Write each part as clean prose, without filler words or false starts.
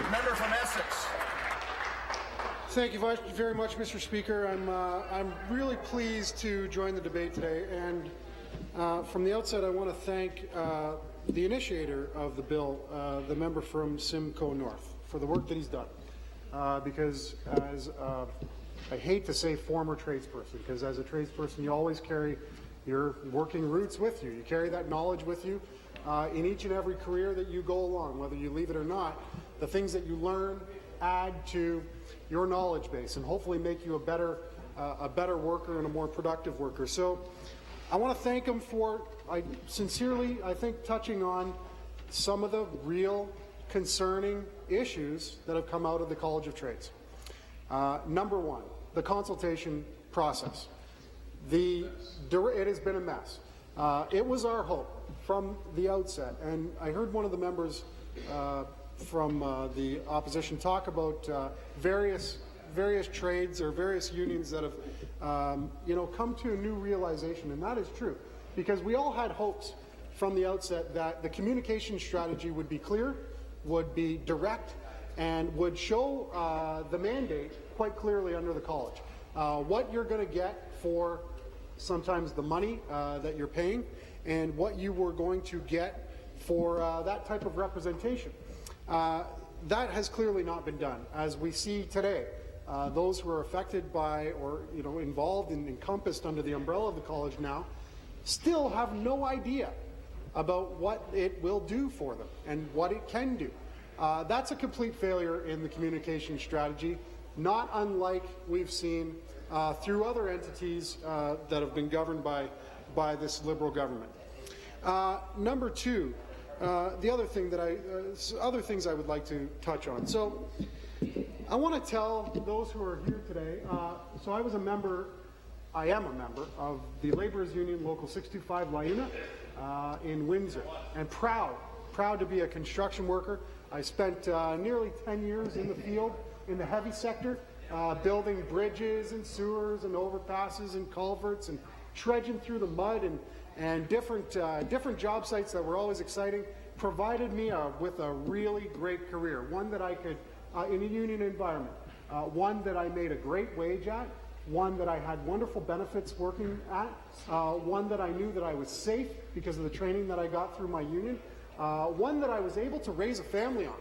The member from Essex. Thank you very much, Mr. Speaker. I'm really pleased to join the debate today, and from the outset, I want to thank the initiator of the bill, the member from Simcoe North, for the work that he's done. Because as I hate to say former tradesperson, because as a tradesperson, you always carry your working roots with you. You carry that knowledge with you in each and every career that you go along, whether you leave it or not. The things that you learn add to your knowledge base and hopefully make you a better worker and a more productive worker. So I want to thank him for, I think, touching on some of the real concerning issues that have come out of the College of Trades. Number one, the consultation process. It has been a mess. It was our hope from the outset, and I heard one of the members from the opposition talk about various trades or various unions that have come to a new realization, and that is true, because we all had hopes from the outset that the communication strategy would be clear, would be direct, and would show the mandate quite clearly under the college. What you're going to get for sometimes the money that you're paying, and what you were going to get for that type of representation. That has clearly not been done. As we see today, those who are affected by or involved and encompassed under the umbrella of the college now still have no idea about what it will do for them and what it can do. That's a complete failure in the communication strategy, not unlike we've seen through other entities that have been governed by this Liberal government. Number two, the other thing that other things I would like to touch on. So I want to tell those who are here today, so I am a member of the Labourers Union Local 625 LIUNA in Windsor, and proud to be a construction worker. I spent nearly 10 years in the field in the heavy sector, building bridges and sewers and overpasses and culverts and trudging through the mud and different job sites that were always exciting, provided me with a really great career, one that I could, in a union environment, one that I made a great wage at, one that I had wonderful benefits working at, one that I knew that I was safe because of the training that I got through my union, one that I was able to raise a family on.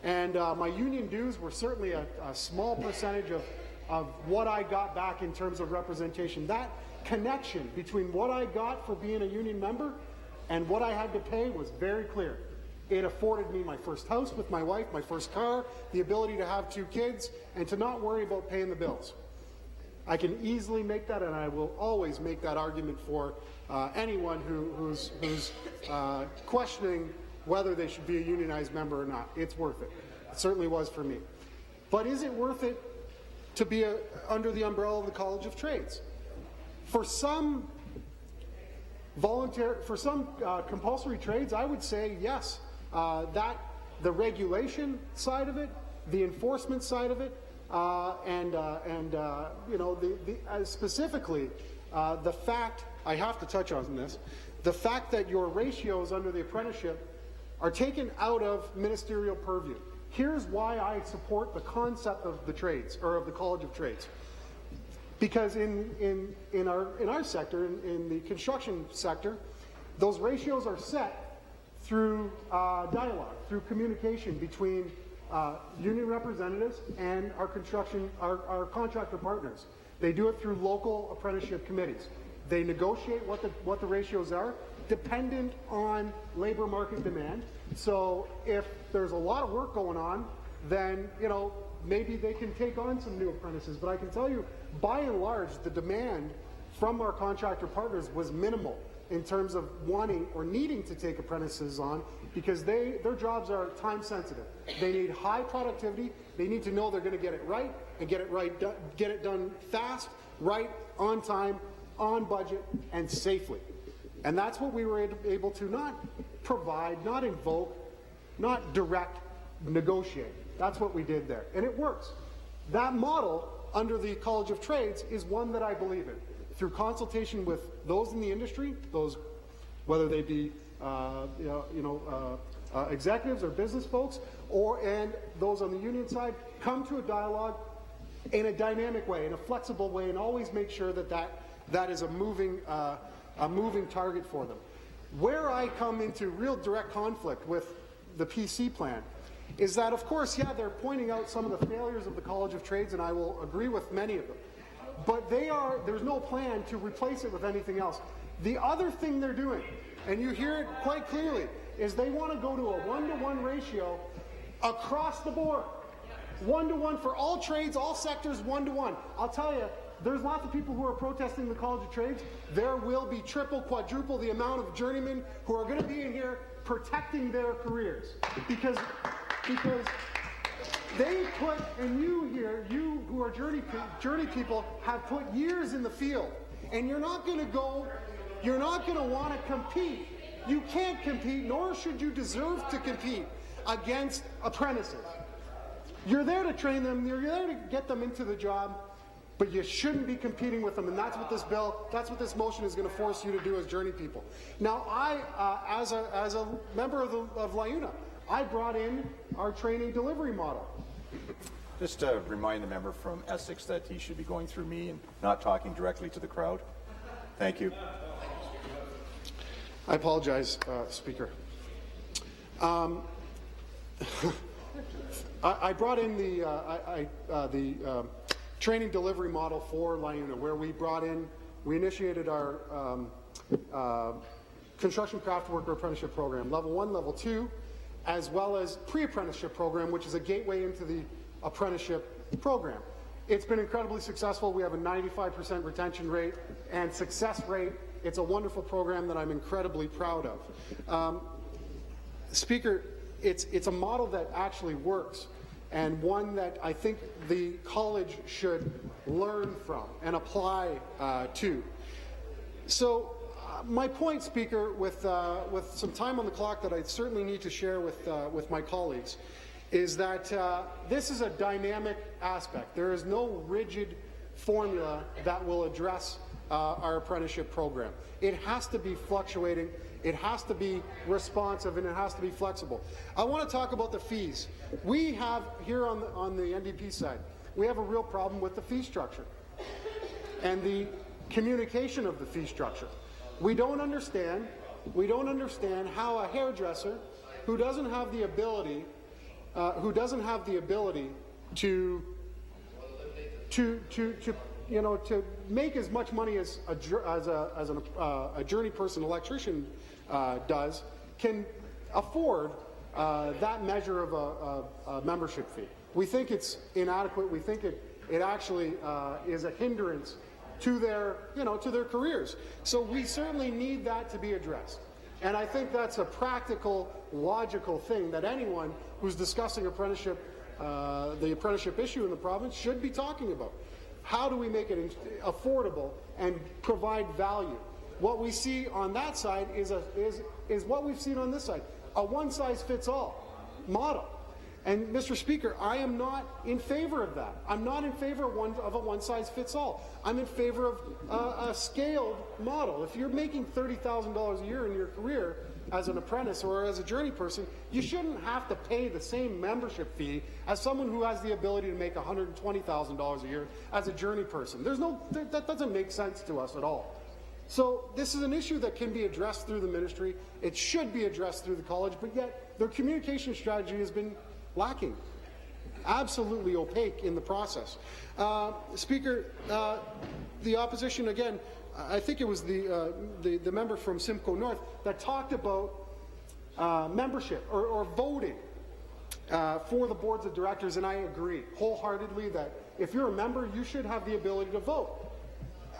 And my union dues were certainly a small percentage of what I got back in terms of representation. That connection between what I got for being a union member and what I had to pay was very clear. It afforded me my first house with my wife, my first car, the ability to have 2 kids, and to not worry about paying the bills. I can easily make that, and I will always make that argument for anyone who's questioning whether they should be a unionized member or not. It's worth it. It certainly was for me. But is it worth it to be under the umbrella of the College of Trades? For some compulsory trades, I would say yes. That the regulation side of it, the enforcement side of it, specifically the fact, I have to touch on this, the fact that your ratios under the apprenticeship are taken out of ministerial purview. Here's why I support the concept of the trades, or of the College of Trades. Because in our sector, in the construction sector, those ratios are set through dialogue, through communication between union representatives and our contractor partners. They do it through local apprenticeship committees. They negotiate what the ratios are, dependent on labor market demand. So if there's a lot of work going on, then maybe they can take on some new apprentices. But I can tell you, by and large, the demand from our contractor partners was minimal in terms of wanting or needing to take apprentices on, because their jobs are time sensitive. They need high productivity. They need to know they're going to get it right and get it done fast, right, on time, on budget, and safely. And that's what we were able to not provide, not invoke, not direct, negotiate. That's what we did there, and it works. That model under the College of Trades is one that I believe in. Through consultation with those in the industry, those, whether they be executives or business folks, and those on the union side, come to a dialogue in a dynamic way, in a flexible way, and always make sure that is a moving target for them. Where I come into real direct conflict with the PC plan is that, of course, yeah, they're pointing out some of the failures of the College of Trades, and I will agree with many of them. But there's no plan to replace it with anything else. The other thing they're doing, and you hear it quite clearly, is they want to go to a 1-to-1 ratio across the board. 1-to-1 for all trades, all sectors, 1-to-1. I'll tell you, there's lots of people who are protesting the College of Trades. There will be triple, quadruple the amount of journeymen who are going to be in here protecting their careers. Because they put, and you here, you who are journey people, have put years in the field. And you're not going to want to compete. You can't compete, nor should you deserve to compete against apprentices. You're there to train them, you're there to get them into the job, but you shouldn't be competing with them, and that's what this motion is going to force you to do as journey people. Now, as a member of LIUNA, I brought in our training delivery model. Just to remind the member from Essex that he should be going through me and not talking directly to the crowd. Thank you. I apologize, Speaker. I brought in the training delivery model for LIUNA, where we initiated our construction craft worker apprenticeship program, level 1, level 2, as well as pre-apprenticeship program, which is a gateway into the apprenticeship program. It's been incredibly successful. We have a 95% retention rate and success rate. It's a wonderful program that I'm incredibly proud of. Speaker, it's a model that actually works, and one that I think the college should learn from and apply to. So my point, Speaker, with some time on the clock that I certainly need to share with my colleagues, is that this is a dynamic aspect. There is no rigid formula that will address our apprenticeship program. It has to be fluctuating, it has to be responsive, and it has to be flexible. I want to talk about the fees. We have, here on the NDP side, we have a real problem with the fee structure and the communication of the fee structure. We don't understand how a hairdresser who doesn't have the ability to make as much money as a journey person electrician does, can afford that measure of a membership fee. We think it's inadequate. We think it actually is a hindrance to their careers. So we certainly need that to be addressed. And I think that's a practical, logical thing that anyone who's discussing apprenticeship, the apprenticeship issue in the province, should be talking about. How do we make it affordable and provide value? What we see on that side is what we've seen on this side, a one-size-fits-all model. And, Mr. Speaker, I am not in favor of that. I'm not in favor of a one-size-fits-all. I'm in favor of a scaled model. If you're making $30,000 a year in your career as an apprentice or as a journey person, you shouldn't have to pay the same membership fee as someone who has the ability to make $120,000 a year as a journey person. That doesn't make sense to us at all. So this is an issue that can be addressed through the ministry. It should be addressed through the college, but yet their communication strategy has been lacking, absolutely opaque in the process. Speaker, the opposition, again, I think it was the member from Simcoe North that talked about membership or voting for the boards of directors, and I agree wholeheartedly that if you're a member, you should have the ability to vote.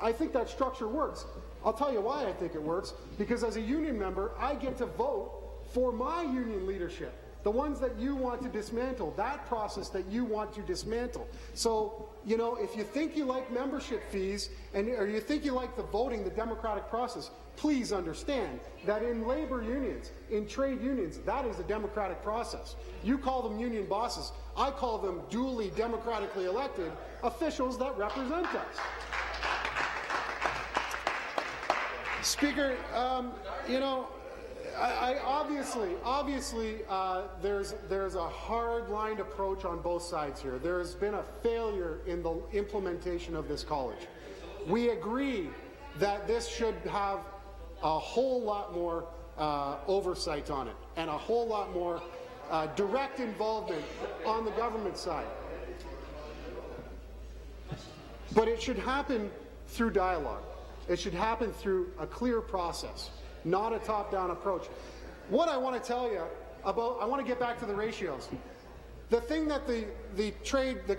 I think that structure works. I'll tell you why I think it works, because as a union member, I get to vote for my union leadership, the ones that you want to dismantle, that process that you want to dismantle. So, if you think you like membership fees or you think you like the voting, the democratic process, please understand that in labor unions, in trade unions, that is a democratic process. You call them union bosses. I call them duly democratically elected officials that represent us. Speaker, Obviously, there's a hard-lined approach on both sides here. There has been a failure in the implementation of this college. We agree that this should have a whole lot more oversight on it and a whole lot more direct involvement on the government side. But it should happen through dialogue. It should happen through a clear process, not a top-down approach. What I want to tell you about, I want to get back to the ratios. The thing that the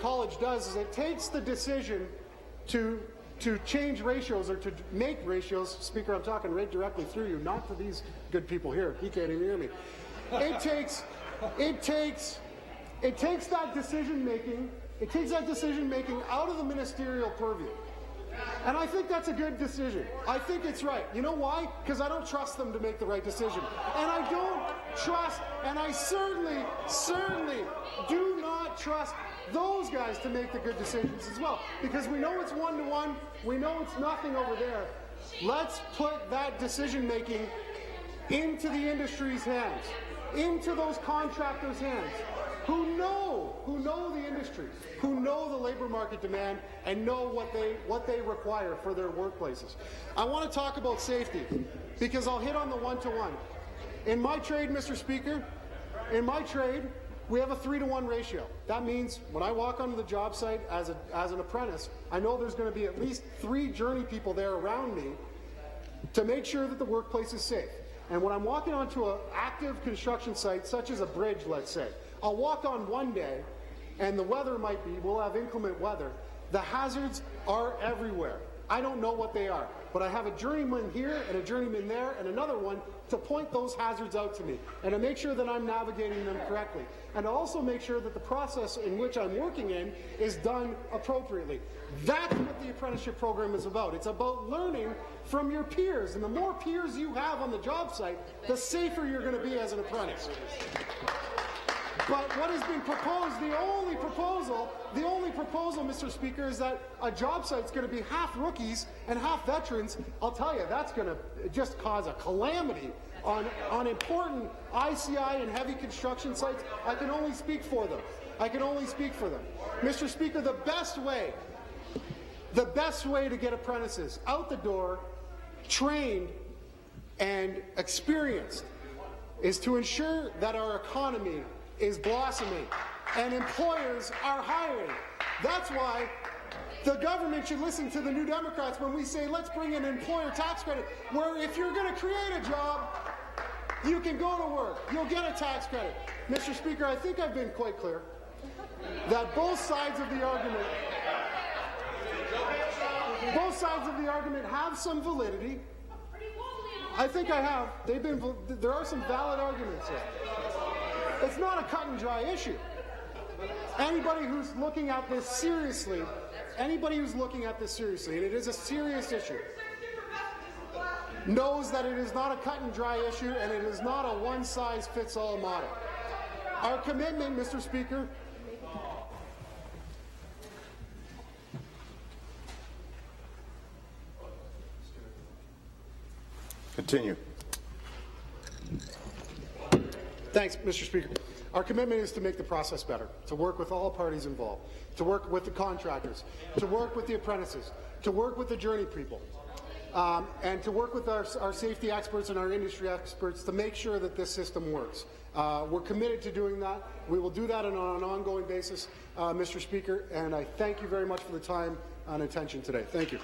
college does is it takes the decision to change ratios or to make ratios. Speaker, I'm talking right directly through you, not to these good people here. He can't even hear me. It takes that decision making. It takes that decision making out of the ministerial purview. And I think that's a good decision. I think it's right. You know why? Because I don't trust them to make the right decision. And I don't trust, and I certainly do not trust those guys to make the good decisions as well. Because we know it's one-to-one. We know it's nothing over there. Let's put that decision making into the industry's hands, into those contractors' hands, who know the industry, who know the labor market demand, and know what they require for their workplaces. I want to talk about safety, because I'll hit on the one-to-one. In my trade, Mr. Speaker, we have a 3-to-1 ratio. That means when I walk onto the job site as an apprentice, I know there's going to be at least 3 journey people there around me to make sure that the workplace is safe. And when I'm walking onto an active construction site, such as a bridge, let's say, I'll walk on one day, and the weather we'll have inclement weather. The hazards are everywhere. I don't know what they are, but I have a journeyman here and a journeyman there and another one to point those hazards out to me and to make sure that I'm navigating them correctly, and to also make sure that the process in which I'm working in is done appropriately. That's what the apprenticeship program is about. It's about learning from your peers, and the more peers you have on the job site, the safer you're going to be as an apprentice. But what has been proposed, the only proposal, Mr. Speaker, is that a job site's going to be half rookies and half veterans. I'll tell you, that's going to just cause a calamity on important ICI and heavy construction sites. I can only speak for them. Mr. Speaker, the best way to get apprentices out the door, trained and experienced, is to ensure that our economy is blossoming and employers are hiring. That's why the government should listen to the New Democrats when we say let's bring in an employer tax credit, where if you're going to create a job, you can go to work, you'll get a tax credit. Mr. Speaker, I think I've been quite clear that both sides of the argument have some validity. I think I have. There are some valid arguments here. It's not a cut and dry issue. Anybody who's looking at this seriously, and it is a serious issue, knows that it is not a cut and dry issue, and it is not a one-size-fits-all model. Our commitment, Mr. Speaker, continue. Thanks, Mr. Speaker. Our commitment is to make the process better, to work with all parties involved, to work with the contractors, to work with the apprentices, to work with the journey people, and to work with our safety experts and our industry experts to make sure that this system works. We're committed to doing that. We will do that on an ongoing basis, Mr. Speaker, and I thank you very much for the time and attention today. Thank you.